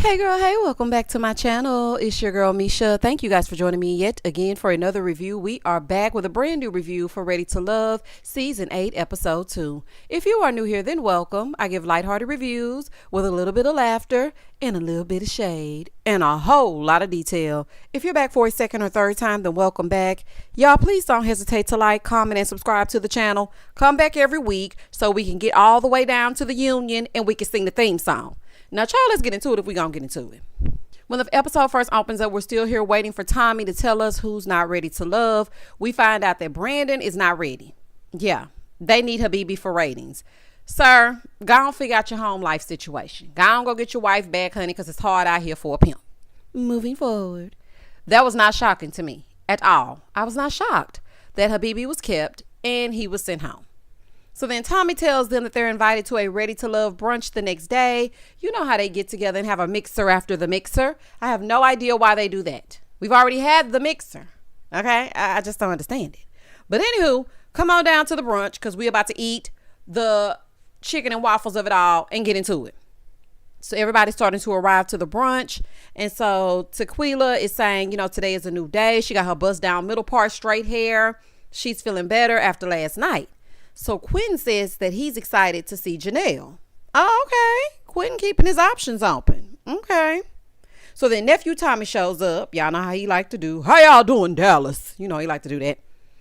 Hey girl, hey, welcome back to my channel. It's your girl Misha. Thank you guys for joining me yet again for another review. We are back with a brand new review for Ready to Love Season 8 Episode 2. If you are new here, then welcome. I give lighthearted reviews with a little bit of laughter and a little bit of shade and a whole lot of detail. If you're back for a second or third time, then welcome back. Y'all, please don't hesitate to like, comment, and subscribe to the channel. Come back every week so we can get all the way down to the union and we can sing the theme song. Now, child, let's get into it if we're going to get into it. When the episode first opens up, we're still here waiting for Tommy to tell us who's not ready to love. We find out that Brandon is not ready. Yeah, they need Habibi for ratings. Sir, go on figure out your home life situation. Go on go get your wife back, honey, because it's hard out here for a pimp. Moving forward. That was not shocking to me at all. I was not shocked that Habibi was kept and he was sent home. So then Tommy tells them that they're invited to a Ready to Love brunch the next day. You know how they get together and have a mixer after the mixer. I have no idea why they do that. We've already had the mixer. Okay? I just don't understand it. But anywho, come on down to the brunch because we're about to eat the chicken and waffles of it all and get into it. So everybody's starting to arrive to the brunch. And so Tequila is saying, today is a new day. She got her bust down middle part, straight hair. She's feeling better after last night. So Quentin says that he's excited to see Janelle. Oh, okay. Quentin keeping his options open. Okay. So then nephew Tommy shows up. Y'all know how he like to do. How y'all doing, Dallas? He like to do that.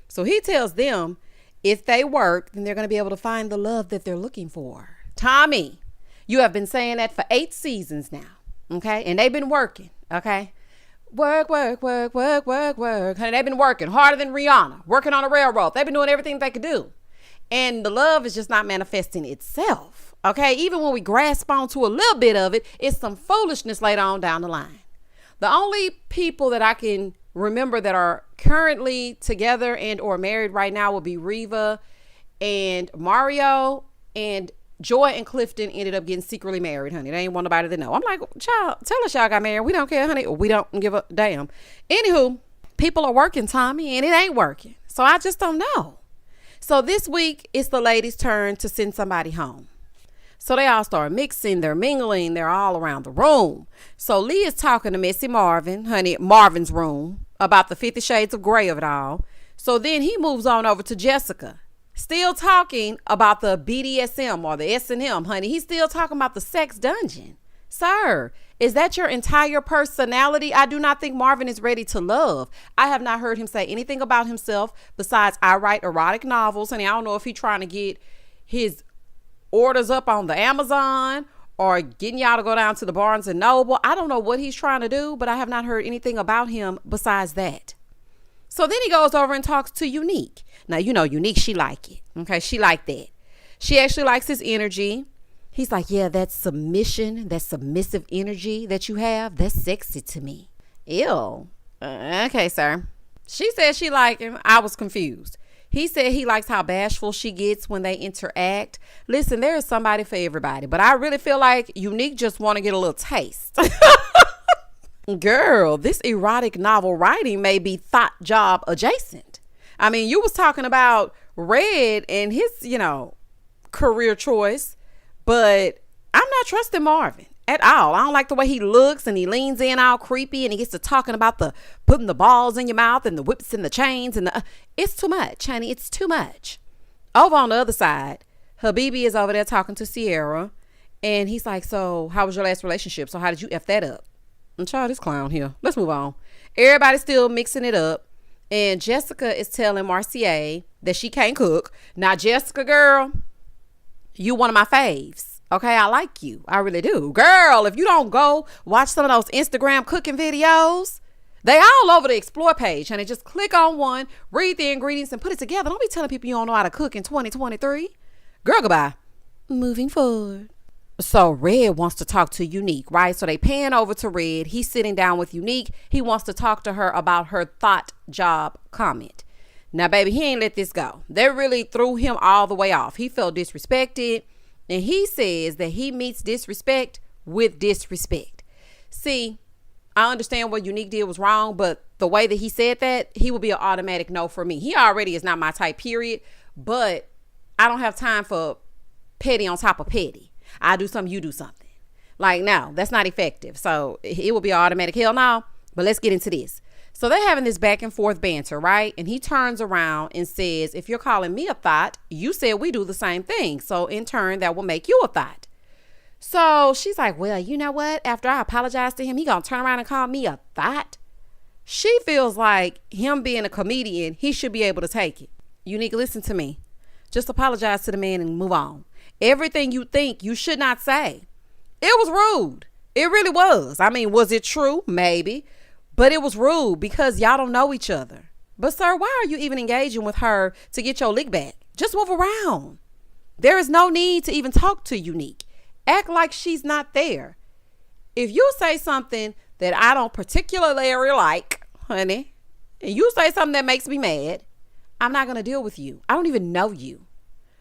So he tells them if they work, then they're going to be able to find the love that they're looking for. Tommy, you have been saying that for 8 seasons now. Okay. And they've been working. Okay. Work, work, work, work, work, work. Honey, they've been working harder than Rihanna, working on a railroad. They've been doing everything they could do. And the love is just not manifesting itself. Okay. Even when we grasp onto a little bit of it, it's some foolishness later on down the line. The only people that I can remember that are currently together and or married right now will be Reva and Mario, and Joy and Clifton ended up getting secretly married, honey. They ain't want nobody to know. I'm like, child, tell us y'all got married. We don't care, honey. We don't give a damn. Anywho, people are working, Tommy, and it ain't working. So I just don't know. So this week, it's the ladies' turn to send somebody home. So they all start mixing, they're mingling, they're all around the room. So Lee is talking to Missy Marvin, honey, Marvin's room, about the 50 Shades of Grey of it all. So then he moves on over to Jessica, still talking about the BDSM or the S&M, honey. He's still talking about the sex dungeon. Sir, is that your entire personality? I do not think Marvin is ready to love. I have not heard him say anything about himself besides I write erotic novels. Honey, I don't know if he's trying to get his orders up on the Amazon or getting y'all to go down to the Barnes and Noble. I don't know what he's trying to do, but I have not heard anything about him besides that. So then he goes over and talks to Unique. Now, Unique, she like it. Okay, she like that. She actually likes his energy. He's like, yeah, that submission, that submissive energy that you have, that's sexy to me. Ew. Okay, sir. She said she liked him. I was confused. He said he likes how bashful she gets when they interact. Listen, there is somebody for everybody, but I really feel like Unique just want to get a little taste. Girl, this erotic novel writing may be thought job adjacent. I mean, you was talking about Red and his, career choice. But I'm not trusting Marvin at all. I don't like the way he looks and he leans in all creepy and he gets to talking about the putting the balls in your mouth and the whips and the chains and it's too much, honey. It's too much. Over on the other side, Habibi is over there talking to Sierra and he's like, so how was your last relationship? So how did you F that up? And child, this clown here. Let's move on. Everybody's still mixing it up. And Jessica is telling Marcia that she can't cook. Now, Jessica, girl, you one of my faves. Okay, I like you. I really do. Girl, if you don't go watch some of those Instagram cooking videos, they all over the explore page. Honey, just click on one, read the ingredients, and put it together. Don't be telling people you don't know how to cook in 2023. Girl, goodbye. Moving forward. So Red wants to talk to Unique, right? So they pan over to Red. He's sitting down with Unique. He wants to talk to her about her thought job comment. Now, baby, he ain't let this go. They really threw him all the way off. He felt disrespected. And he says that he meets disrespect with disrespect. See, I understand what Unique did was wrong, but the way that he said that, he would be an automatic no for me. He already is not my type, period. But I don't have time for petty on top of petty. I do something, you do something. Like, no, that's not effective. So it will be automatic hell no. But let's get into this. So they're having this back and forth banter, right? And he turns around and says, if you're calling me a thought, you said we do the same thing. So in turn, that will make you a thought. So she's like, well, you know what? After I apologize to him, he gonna turn around and call me a thought. She feels like him being a comedian, he should be able to take it. Unique, listen to me. Just apologize to the man and move on. Everything you think you should not say. It was rude. It really was. I mean, was it true? Maybe. But it was rude because y'all don't know each other. But sir, why are you even engaging with her to get your lick back? Just move around. There is no need to even talk to Unique. Act like she's not there. If you say something that I don't particularly like, honey, and you say something that makes me mad, I'm not going to deal with you. I don't even know you.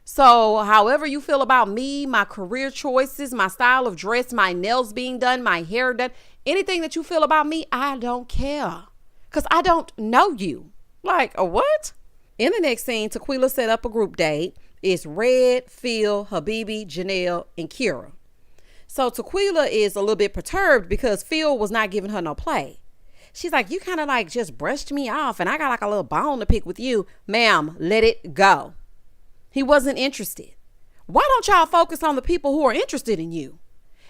So however you feel about me, my career choices, my style of dress, my nails being done, my hair done, anything that you feel about me, I don't care. Because I don't know you. Like, a what? In the next scene, Tequila set up a group date. It's Red, Phil, Habibi, Janelle, and Kira. So Tequila is a little bit perturbed because Phil was not giving her no play. She's like, you kind of like just brushed me off and I got like a little bone to pick with you. Ma'am, let it go. He wasn't interested. Why don't y'all focus on the people who are interested in you?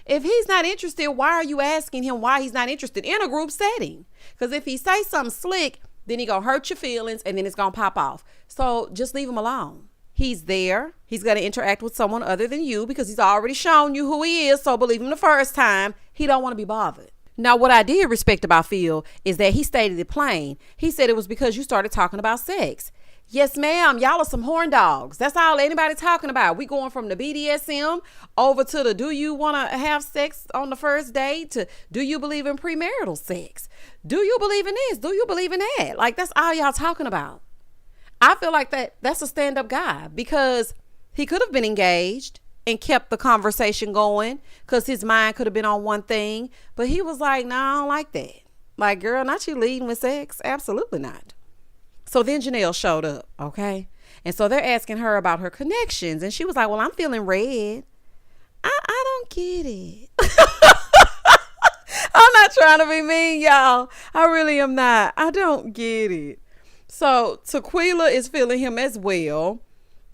If he's not interested, why are you asking him why he's not interested in a group setting? Because if he say something slick, then he gonna hurt your feelings and then it's gonna pop off. So just leave him alone. He's there. He's going to interact with someone other than you because he's already shown you who he is. So believe him the first time. He don't want to be bothered. Now, what I did respect about Phil is that he stated it plain. He said it was because you started talking about sex. Yes, ma'am. Y'all are some horn dogs. That's all anybody talking about. We going from the BDSM over to the do you want to have sex on the first date to do you believe in premarital sex? Do you believe in this? Do you believe in that? Like, that's all y'all talking about. I feel like that's a stand-up guy because he could have been engaged and kept the conversation going because his mind could have been on one thing. But he was like, no, I don't like that. Like, girl, not you leading with sex. Absolutely not. So then Janelle showed up. Okay. And so they're asking her about her connections. And she was like, well, I'm feeling red. I don't get it. I'm not trying to be mean, y'all. I really am not. I don't get it. So Tequila is feeling him as well.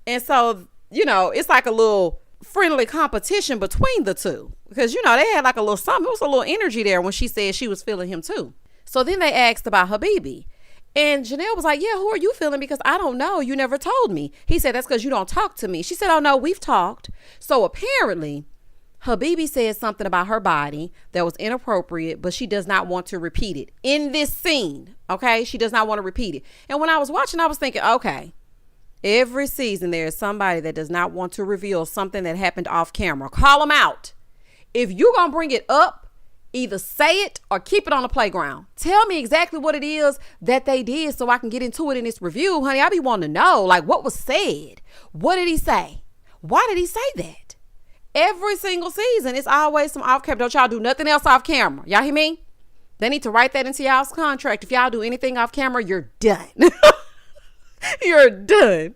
And so, you know, it's like a little friendly competition between the two. Because, you know, they had like a little something. It was a little energy there when she said she was feeling him too. So then they asked about Habibi. And Janelle was like, yeah, who are you feeling? Because I don't know. You never told me. He said, that's because you don't talk to me. She said, oh, no, we've talked. So apparently Habibi said something about her body that was inappropriate, but she does not want to repeat it in this scene. Okay. She does not want to repeat it. And when I was watching, I was thinking, okay, every season there is somebody that does not want to reveal something that happened off camera. Call them out. If you're going to bring it up, either say it or keep it on the playground. Tell me exactly what it is that they did so I can get into it in this review. Honey, I be wanting to know, like, what was said? What did he say? Why did he say that? Every single season, it's always some off camera. Don't y'all do nothing else off camera. Y'all hear me? They need to write that into y'all's contract. If y'all do anything off camera, you're done. You're done.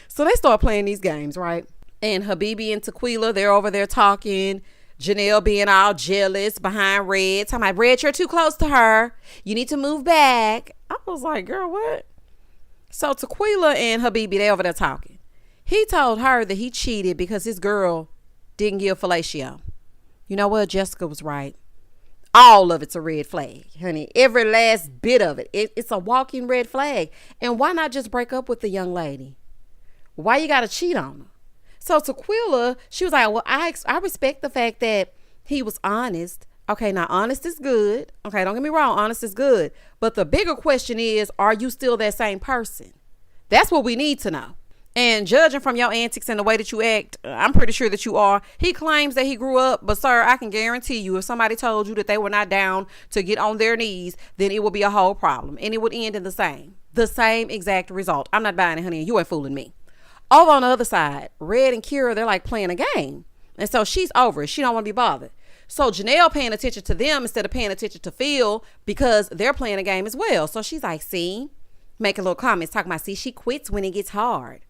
So they start playing these games, right? And Habibi and Tequila, they're over there talking. Janelle being all jealous behind Red. Talking about, Red, you're too close to her. You need to move back. I was like, girl, what? So Tequila and Habibi, they over there talking. He told her that he cheated because his girl didn't give fellatio. You know what? Jessica was right. All of it's a red flag, honey. Every last bit of it. It's a walking red flag. And why not just break up with the young lady? Why you got to cheat on her? So Tequila, she was like, well, I respect the fact that he was honest. Okay, now honest is good. Okay, don't get me wrong. Honest is good. But the bigger question is, are you still that same person? That's what we need to know. And judging from your antics and the way that you act, I'm pretty sure that you are. He claims that he grew up, but sir, I can guarantee you if somebody told you that they were not down to get on their knees, then it would be a whole problem. And it would end in the same exact result. I'm not buying it, honey. You ain't fooling me. Over on the other side, Red and Kira, they're like playing a game. And so she's over it. She don't want to be bothered. So Janelle paying attention to them instead of paying attention to Phil because they're playing a game as well. So she's like, see, making little comments talking about, see, she quits when it gets hard.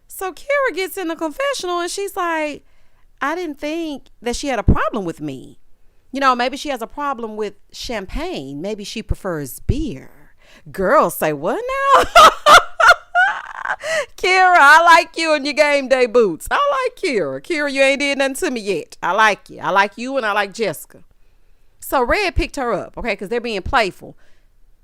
So Kira gets in the confessional and she's like, I didn't think that she had a problem with me. You know, maybe she has a problem with champagne. Maybe she prefers beer. Girls say, what now? Kira, I like you in your game day boots. I like Kira. Kira, you ain't did nothing to me yet. I like you. I like you and I like Jessica. So Red picked her up, okay, because they're being playful.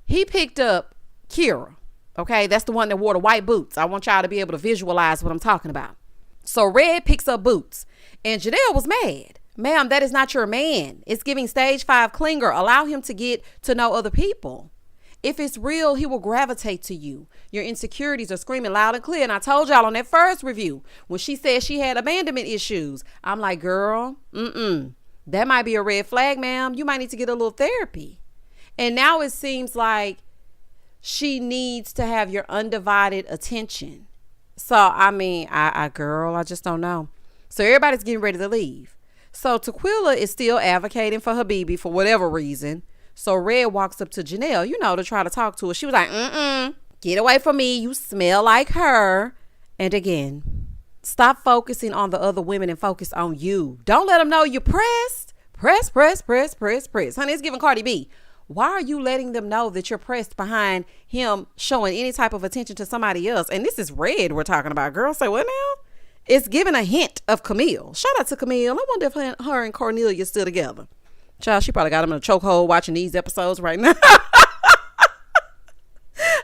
He picked up Kira, okay? That's the one that wore the white boots. I want y'all to be able to visualize what I'm talking about. So Red picks up Boots, and Janelle was mad. Ma'am, that is not your man. It's giving stage 5 clinger. Allow him to get to know other people. If it's real, he will gravitate to you. Your insecurities are screaming loud and clear. And I told y'all on that first review, when she said she had abandonment issues, I'm like, girl, that might be a red flag, ma'am. You might need to get a little therapy. And now it seems like she needs to have your undivided attention. So, I mean, girl, I just don't know. So everybody's getting ready to leave. So Tequila is still advocating for her baby for whatever reason. So Red walks up to Janelle, you know, to try to talk to her. She was like, get away from me. You smell like her. And again, stop focusing on the other women and focus on you. Don't let them know you're pressed. Press. Honey, it's giving Cardi B. Why are you letting them know that you're pressed behind him showing any type of attention to somebody else? And this is Red we're talking about. Girl, say what now? It's giving a hint of Camille. Shout out to Camille. I wonder if her and Cornelia still together. Child, she probably got him in a chokehold watching these episodes right now.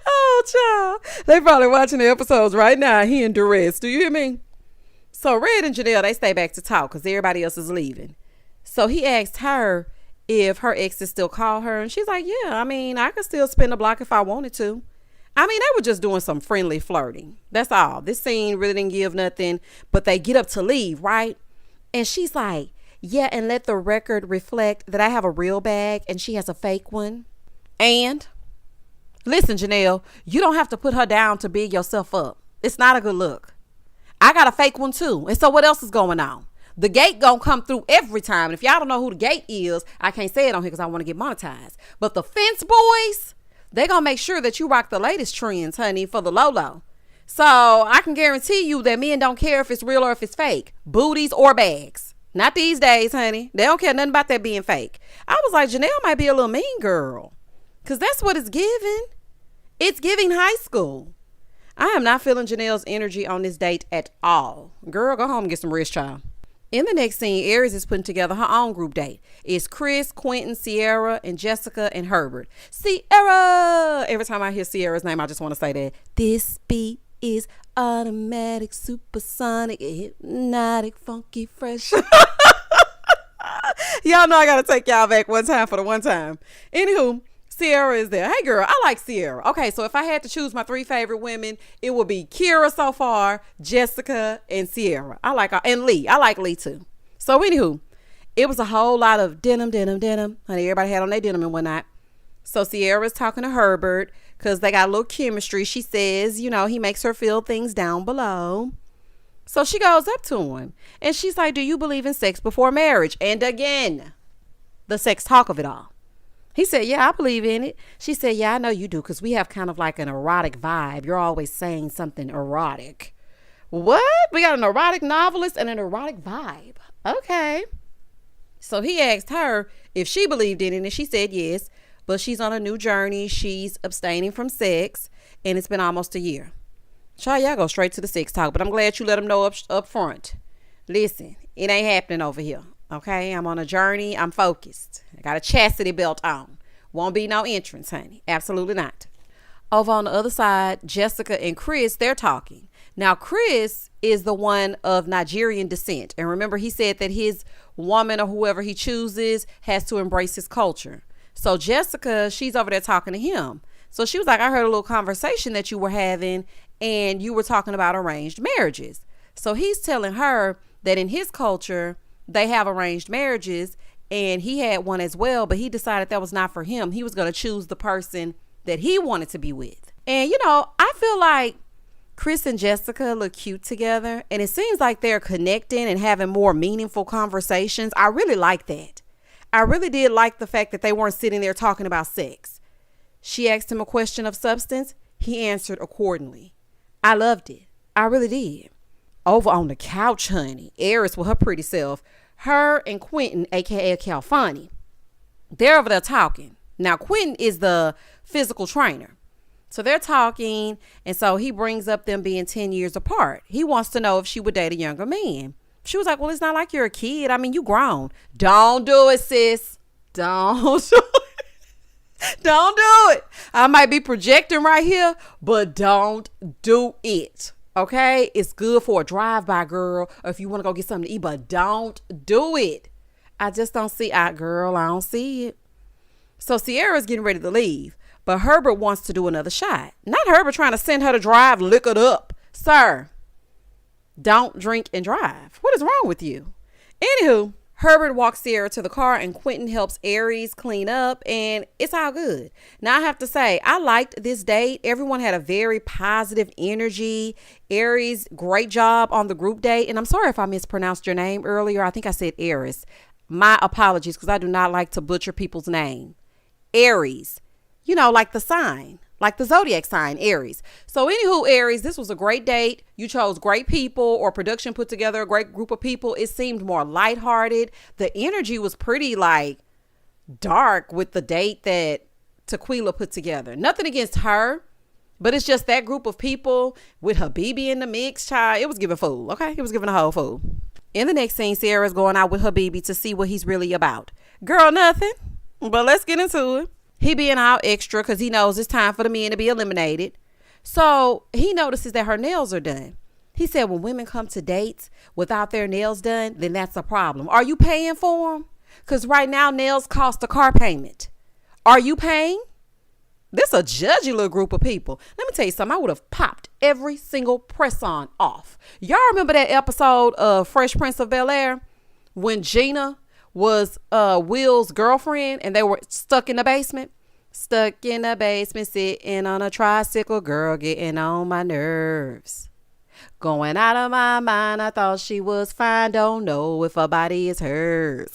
Oh, child. They probably watching the episodes right now. He in duress. Do you hear me? So Red and Janelle, they stay back to talk because everybody else is leaving. So he asked her if her exes still call her. And she's like, yeah, I mean, I could still spin the block if I wanted to. I mean, they were just doing some friendly flirting. That's all. This scene really didn't give nothing, but they get up to leave, right? And she's like, yeah, and let the record reflect that I have a real bag and she has a fake one. And listen, Janelle, you don't have to put her down to big yourself up. It's not a good look. I got a fake one too. And so what else is going on? The gate gonna come through every time. And if y'all don't know who the gate is, I can't say it on here because I want to get monetized. But the fence boys, they gonna make sure that you rock the latest trends, honey, for the Lolo. So I can guarantee you that men don't care if it's real or if it's fake. Booties or bags. Not these days, honey. They don't care nothing about that being fake. I was like, Janelle might be a little mean girl. Because that's what it's giving. It's giving high school. I am not feeling Janelle's energy on this date at all. Girl, go home and get some rest, child. In the next scene, Aries is putting together her own group date. It's Chris, Quentin, Sierra, and Jessica and Herbert. Sierra! Every time I hear Sierra's name, I just want to say that. This beat is automatic, supersonic, hypnotic, funky, fresh. Y'all know I got to take y'all back one time for the one time. Anywho, Sierra is there. Hey, girl, I like Sierra. Okay, so if I had to choose my 3 favorite women, it would be Kira so far, Jessica, and Sierra. I like her. And Lee. I like Lee, too. So, anywho, it was a whole lot of denim. Honey, everybody had on their denim and whatnot. So, Sierra's talking to Herbert because they got a little chemistry. She says, you know, he makes her feel things down below. So, she goes up to him. And she's like, do you believe in sex before marriage? And again, the sex talk of it all. He said, yeah, I believe in it. She said, yeah, I know you do because we have kind of like an erotic vibe. You're always saying something erotic. What? We got an erotic novelist and an erotic vibe. Okay. So he asked her if she believed in it, and she said yes, but she's on a new journey. She's abstaining from sex, and it's been almost a year. Child, y'all go straight to the sex talk, but I'm glad you let them know up front. Listen, it ain't happening over here. Okay, I'm on a journey. I'm focused. I got a chastity belt on. Won't be no entrance, honey. Absolutely not. Over on the other side, Jessica and Chris, they're talking. Now, Chris is the one of Nigerian descent. And remember, he said that his woman or whoever he chooses has to embrace his culture. So Jessica, she's over there talking to him. So she was like, I heard a little conversation that you were having and you were talking about arranged marriages. So he's telling her that in his culture, they have arranged marriages, and he had one as well, but he decided that was not for him. He was going to choose the person that he wanted to be with. And, you know, I feel like Chris and Jessica look cute together, and it seems like they're connecting and having more meaningful conversations. I really like that. I really did like the fact that they weren't sitting there talking about sex. She asked him a question of substance. He answered accordingly. I loved it. I really did. Over on the couch, honey, Aries with her pretty self, her and Quentin, aka Calfani, they're over there talking. Now, Quentin is the physical trainer. So they're talking, and so he brings up them being 10 years apart. He wants to know if she would date a younger man. She was like, well, it's not like you're a kid. I mean, you grown. Don't do it, sis. Don't do it. Don't do it. I might be projecting right here, but don't do it. Okay? It's good for a drive-by, girl, or if you want to go get something to eat, but don't do it. I just don't see it, girl. I don't see it. So Sierra's getting ready to leave, but Herbert wants to do another shot. Not Herbert trying to send her to drive liquored up. Sir, don't drink and drive. What is wrong with you? Anywho, Herbert walks Sierra to the car and Quentin helps Aries clean up and it's all good. Now I have to say, I liked this date. Everyone had a very positive energy. Aries, great job on the group date. And I'm sorry if I mispronounced your name earlier. I think I said Aries. My apologies because I do not like to butcher people's name. Aries, you know, like the sign. Like the zodiac sign, Aries. So anywho, Aries, this was a great date. You chose great people, or production put together a great group of people. It seemed more lighthearted. The energy was pretty like dark with the date that Tequila put together. Nothing against her, but it's just that group of people with Habibi in the mix, child. It was giving fool, okay? It was giving a whole fool. In the next scene, Sierra's going out with Habibi to see what he's really about. Girl, nothing. But let's get into it. He being all extra because he knows it's time for the men to be eliminated. So he notices that her nails are done. He said when women come to dates without their nails done, then that's a problem. Are you paying for them? Because right now nails cost a car payment. Are you paying? This a judgy little group of people. Let me tell you something. I would have popped every single press-on off. Y'all remember that episode of Fresh Prince of Bel-Air when Gina was Will's girlfriend and they were stuck in the basement? Stuck in the basement, sitting on a tricycle, girl getting on my nerves. Going out of my mind, I thought she was fine, don't know if her body is hers.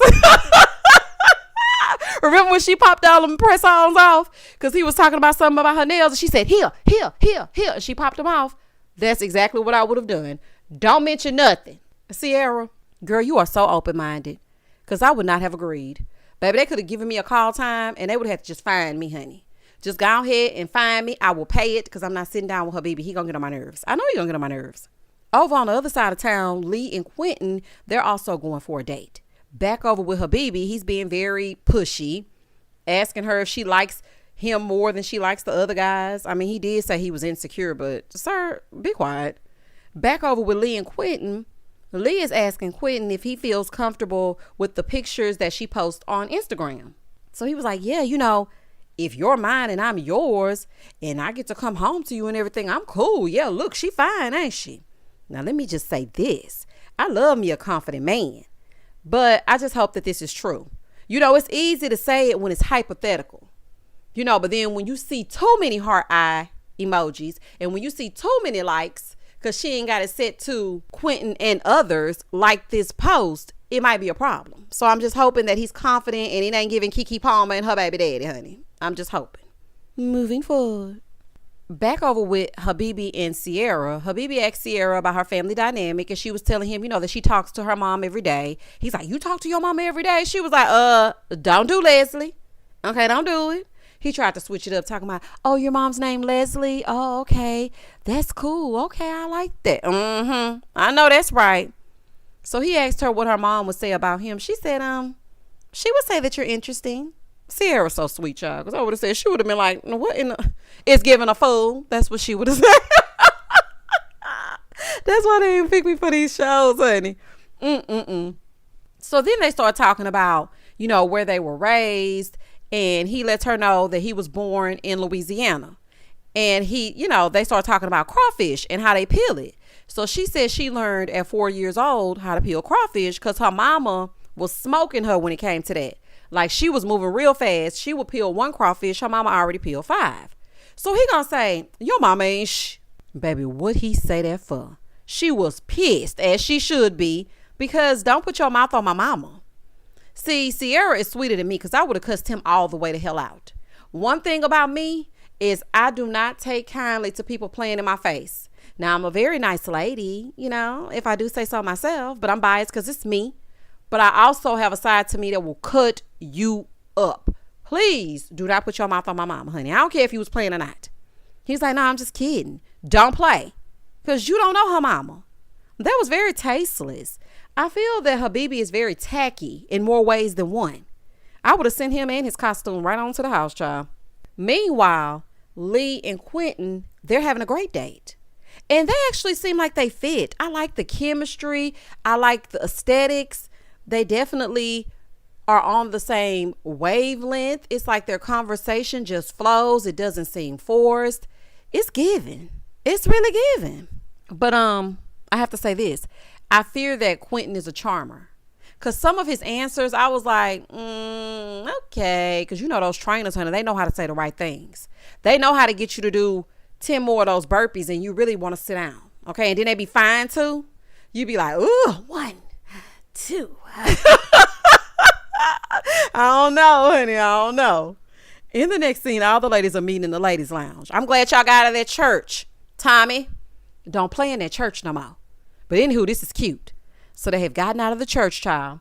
Remember when she popped all them press-ons off? Because he was talking about something about her nails and she said, here. And she popped them off. That's exactly what I would have done. Don't mention nothing. Sierra, girl, you are so open-minded. Because I would not have agreed. Baby, they could have given me a call time and they would have to just find me, honey. Just go ahead and find me. I will pay it because I'm not sitting down with her baby. He gonna get on my nerves. I know he gonna get on my nerves. Over on the other side of town, Lee and Quentin, they're also going for a date. Back over with Habibi, he's being very pushy, asking her if she likes him more than she likes the other guys. I mean, he did say he was insecure, but sir, be quiet. Back over with Lee and Quentin, Lee is asking Quentin if he feels comfortable with the pictures that she posts on Instagram. So he was like, yeah, you know, if you're mine and I'm yours and I get to come home to you and everything, I'm cool. Yeah, look, she fine, ain't she? Now, let me just say this. I love me a confident man, but I just hope that this is true. You know, it's easy to say it when it's hypothetical, you know, but then when you see too many heart eye emojis and when you see too many likes, because she ain't got it set to Quentin and others like this post, it might be a problem. So I'm just hoping that he's confident and he ain't giving Keke Palmer and her baby daddy, honey. I'm just hoping. Moving forward. Back over with Habibi and Sierra. Habibi asked Sierra about her family dynamic and she was telling him, you know, that she talks to her mom every day. He's like, you talk to your mom every day? She was like, don't do Leslie. Okay, don't do it. He tried to switch it up, talking about, oh, your mom's name Leslie? Oh, okay. That's cool. Okay, I like that. I know that's right. So he asked her what her mom would say about him. She said, she would say that you're interesting. Sierra's so sweet, child. Because I would have said, she would have been like, what in the... It's giving a fool. That's what she would have said. That's why they didn't pick me for these shows, honey. So then they start talking about, you know, where they were raised. And he lets her know that he was born in Louisiana. And he, you know, they start talking about crawfish and how they peel it. So she said she learned at 4 years old how to peel crawfish because her mama was smoking her when it came to that. Like she was moving real fast. She would peel one crawfish. Her mama already peeled 5. So he gonna say, your mama ain't Baby, what he say that for? She was pissed, as she should be, because don't put your mouth on my mama. See, Sierra is sweeter than me because I would have cussed him all the way the hell out. One thing about me is I do not take kindly to people playing in my face. Now, I'm a very nice lady, if I do say so myself, but I'm biased because it's me. But I also have a side to me that will cut you up. Please do not put your mouth on my mama, honey. I don't care if you was playing or not. He's like, no, I'm just kidding. Don't play. Because you don't know her mama. That was very tasteless. I feel that Habibi is very tacky in more ways than one. I would have sent him and his costume right on to the house, child. Meanwhile, Lee and Quentin, they're having a great date. And they actually seem like they fit. I like the chemistry. I like the aesthetics. They definitely are on the same wavelength. It's like their conversation just flows. It doesn't seem forced. It's giving. It's really giving. But I have to say this. I fear that Quentin is a charmer. Because some of his answers, I was like, okay. Because those trainers, honey, they know how to say the right things. They know how to get you to do 10 more of those burpees and you really want to sit down. Okay. And then they be fine too. You be like, ooh, 1, 2. I don't know, honey. I don't know. In the next scene, all the ladies are meeting in the ladies' lounge. I'm glad y'all got out of that church. Tommy, don't play in that church no more. But anywho, this is cute. So they have gotten out of the church, child.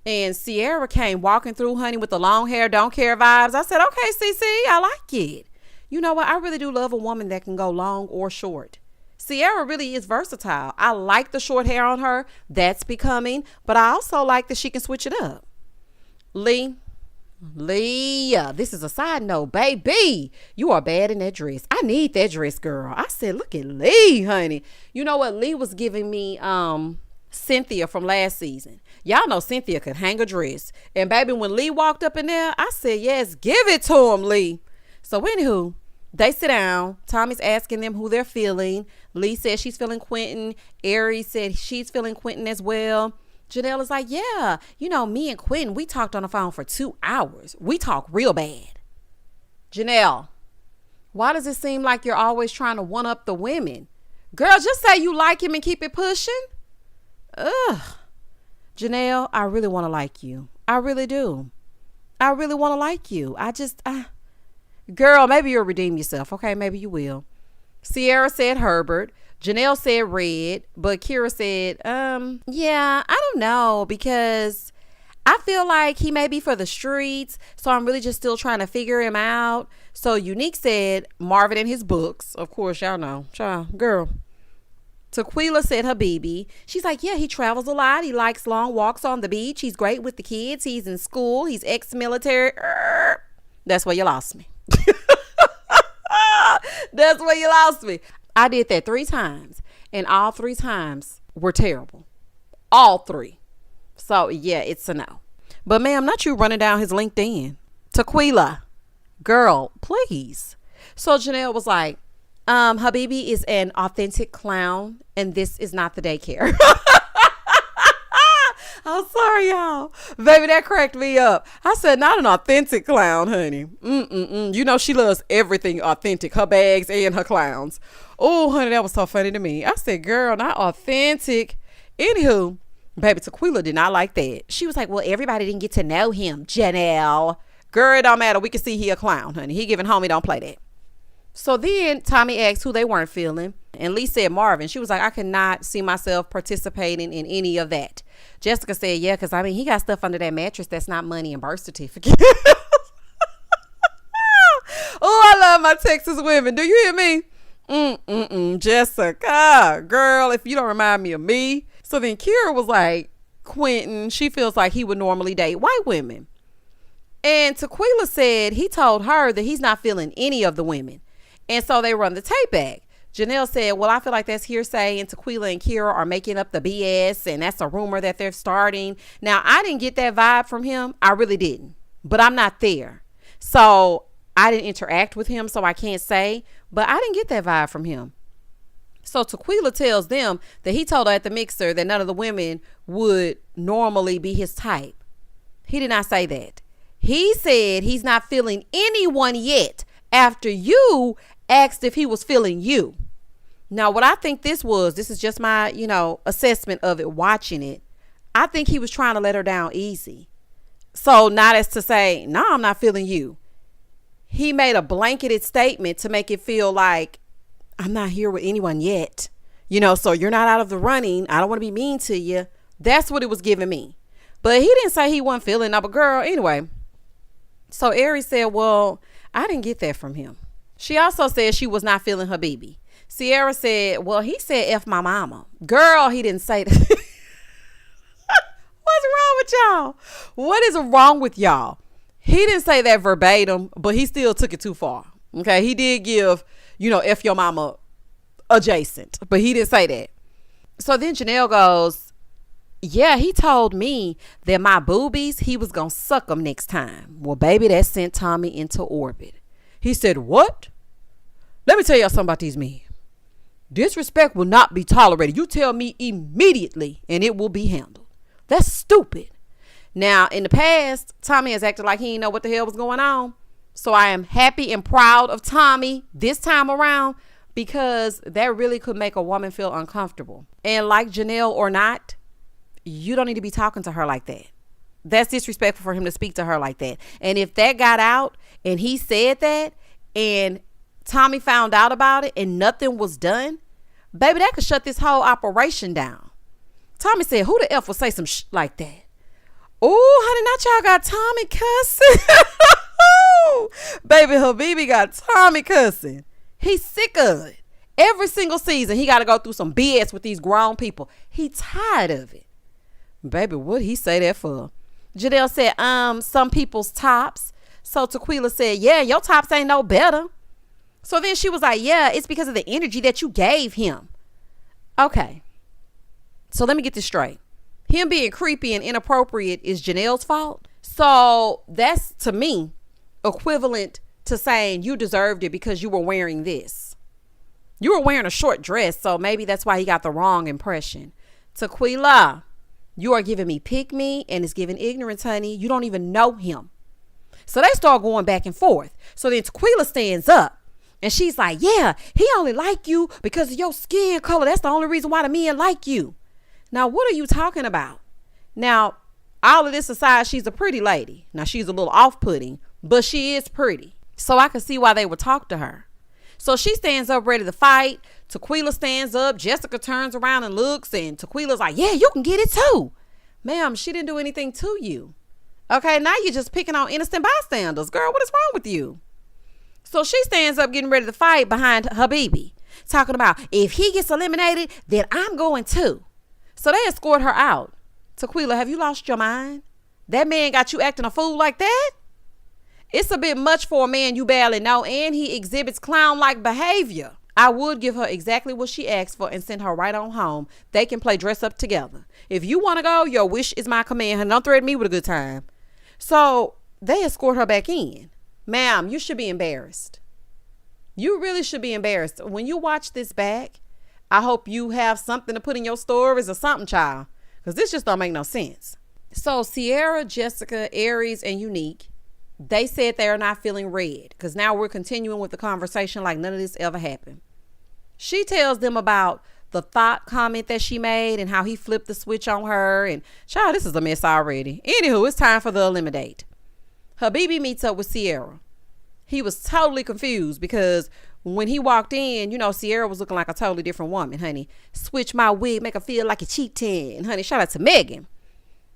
And Sierra came walking through, honey, with the long hair, don't care vibes. I said, okay, CC, I like it. You know what? I really do love a woman that can go long or short. Sierra really is versatile. I like the short hair on her. That's becoming. But I also like that she can switch it up. Lee, this is a side note, baby. You are bad in that dress. I need that dress, girl. I said, look at Lee, honey. You know what? Lee was giving me Cynthia from last season. Y'all know Cynthia could hang a dress. And baby, when Lee walked up in there, I said, yes, give it to him, Lee. So anywho, they sit down. Tommy's asking them who they're feeling. Lee said she's feeling Quentin. Aries said she's feeling Quentin as well. Janelle is like, yeah, me and Quentin, we talked on the phone for 2 hours. We talk real bad. Janelle, why does it seem like you're always trying to one up the women? Girl, just say you like him and keep it pushing. Ugh. Janelle, I really want to like you. I really do. I really want to like you. Girl, maybe you'll redeem yourself. Okay, maybe you will. Sierra said Herbert. Janelle said Red, but Kira said, yeah, I don't know, because I feel like he may be for the streets, so I'm really just still trying to figure him out. So Unique said Marvin and his books. Of course, y'all know. Child, girl. Tequila said Habibi. She's like, yeah, he travels a lot. He likes long walks on the beach. He's great with the kids. He's in school. He's ex-military. That's where you lost me. That's where you lost me. I did that 3 times, and all 3 times were terrible. All 3. So, yeah, it's a no. But, ma'am, not you running down his LinkedIn. Tequila, girl, please. So, Janelle was like, Habibi is an authentic clown, and this is not the daycare. I'm sorry, y'all. Baby, that cracked me up. I said, not an authentic clown, honey. She loves everything authentic, her bags and her clowns. Oh, honey, that was so funny to me. I said, girl, not authentic. Anywho, baby, Tequila did not like that. She was like, well, everybody didn't get to know him, Janelle. Girl, it don't matter. We can see he a clown, honey. He giving homie, don't play that. So then Tommy asked who they weren't feeling. And Lee said Marvin. She was like, I cannot see myself participating in any of that. Jessica said, yeah, because he got stuff under that mattress that's not money and birth certificate. Oh, I love my Texas women. Do you hear me? Jessica, girl, if you don't remind me of me. So then Kira was like, Quentin, she feels like he would normally date white women. And Tequila said he told her that he's not feeling any of the women. And so they run the tape back. Janelle said, well, I feel like that's hearsay, and Tequila and Kira are making up the BS, and that's a rumor that they're starting. Now, I didn't get that vibe from him. I really didn't. But I'm not there. So I didn't interact with him, so I can't say. But I didn't get that vibe from him. So Tequila tells them that he told her at the mixer that none of the women would normally be his type. He did not say that. He said he's not feeling anyone yet after you asked if he was feeling you. Now, what I think this is just my, assessment of it, watching it. I think he was trying to let her down easy. So not as to say, no, I'm not feeling you. He made a blanketed statement to make it feel like I'm not here with anyone yet. So you're not out of the running. I don't want to be mean to you. That's what it was giving me. But he didn't say he wasn't feeling up a girl. Anyway, so Aries said, well, I didn't get that from him. She also said she was not feeling her baby. Sierra said, well, he said F my mama. Girl, he didn't say that. What's wrong with y'all? What is wrong with y'all? He didn't say that verbatim, but he still took it too far. Okay, he did give, F your mama adjacent, but he didn't say that. So then Janelle goes, yeah, he told me that my boobies, he was going to suck them next time. Well, baby, that sent Tommy into orbit. He said, what? Let me tell y'all something about these men. Disrespect will not be tolerated. You tell me immediately and it will be handled. That's stupid. Now, in the past, Tommy has acted like he didn't know what the hell was going on. So I am happy and proud of Tommy this time around, because that really could make a woman feel uncomfortable. And like Janelle or not, you don't need to be talking to her like that. That's disrespectful for him to speak to her like that. And if that got out and he said that and Tommy found out about it and nothing was done, baby, that could shut this whole operation down. Tommy said, who the F would say some like that? Oh, honey, not y'all got Tommy cussing. Baby, Habibi got Tommy cussing. He's sick of it. Every single season, he got to go through some BS with these grown people. He tired of it. Baby, what'd he say that for? Janelle said, some people's tops. So Tequila said, yeah, your tops ain't no better. So then she was like, yeah, it's because of the energy that you gave him. Okay. So let me get this straight. Him being creepy and inappropriate is Janelle's fault. So that's, to me, equivalent to saying you deserved it because you were wearing this. You were wearing a short dress, so maybe that's why he got the wrong impression. Tequila, you are giving me pick me, and it's giving ignorance, honey. You don't even know him. So they start going back and forth. So then Tequila stands up and she's like, yeah, he only like you because of your skin color. That's the only reason why the men like you. Now, what are you talking about? Now, all of this aside, she's a pretty lady. Now, she's a little off-putting, but she is pretty. So I can see why they would talk to her. So she stands up ready to fight. Tequila stands up. Jessica turns around and looks, and Tequila's like, yeah, you can get it too. Ma'am, she didn't do anything to you. Okay, now you're just picking on innocent bystanders. Girl, what is wrong with you? So she stands up getting ready to fight behind Habibi, talking about, if he gets eliminated, then I'm going too. So they escort her out. Tequila, have you lost your mind? That man got you acting a fool like that? It's a bit much for a man you barely know, and he exhibits clown-like behavior. I would give her exactly what she asked for and send her right on home. They can play dress up together. If you want to go, your wish is my command. And don't threaten me with a good time. So they escort her back in. Ma'am, you should be embarrassed. You really should be embarrassed. When you watch this back, I hope you have something to put in your stories or something, child, because this just don't make no sense. So Sierra, Jessica, Aries, and Unique, they said they are not feeling red, because now we're continuing with the conversation like none of this ever happened. She tells them about the thought comment that she made and how he flipped the switch on her. And child, this is a mess already. Anywho, it's time for the eliminate. Habibi meets up with Sierra. He was totally confused because when he walked in, Sierra was looking like a totally different woman, honey. Switch my wig, make her feel like a cheating. Honey, shout out to Megan.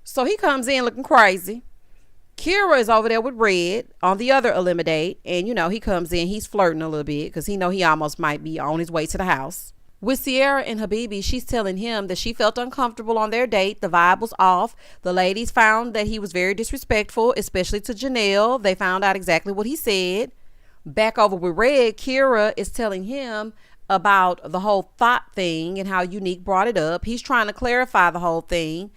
So he comes in looking crazy. Kira is over there with Red on the other eliminate. And, he comes in, he's flirting a little bit because he almost might be on his way to the house. With Sierra and Habibi, she's telling him that she felt uncomfortable on their date. The vibe was off. The ladies found that he was very disrespectful, especially to Janelle. They found out exactly what he said. Back over with Red, Kira is telling him about the whole thought thing and how Unique brought it up. He's trying to clarify the whole thing.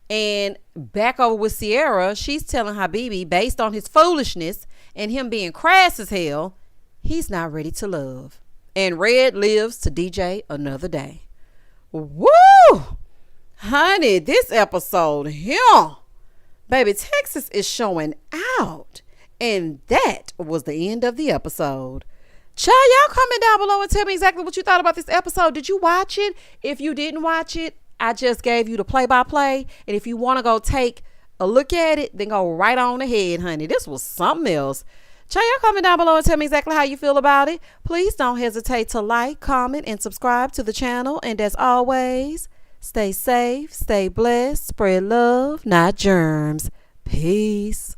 And back over with Sierra, she's telling Habibi, based on his foolishness and him being crass as hell, he's not ready to love. And Red lives to DJ another day. Woo! Honey, this episode here, baby, Texas is showing out. And that was the end of the episode. Child, y'all comment down below and tell me exactly what you thought about this episode. Did you watch it? If you didn't watch it, I just gave you the play-by-play. And if you want to go take a look at it, then go right on ahead, honey. This was something else. Child, y'all comment down below and tell me exactly how you feel about it. Please don't hesitate to like, comment, and subscribe to the channel. And as always, stay safe, stay blessed, spread love, not germs. Peace.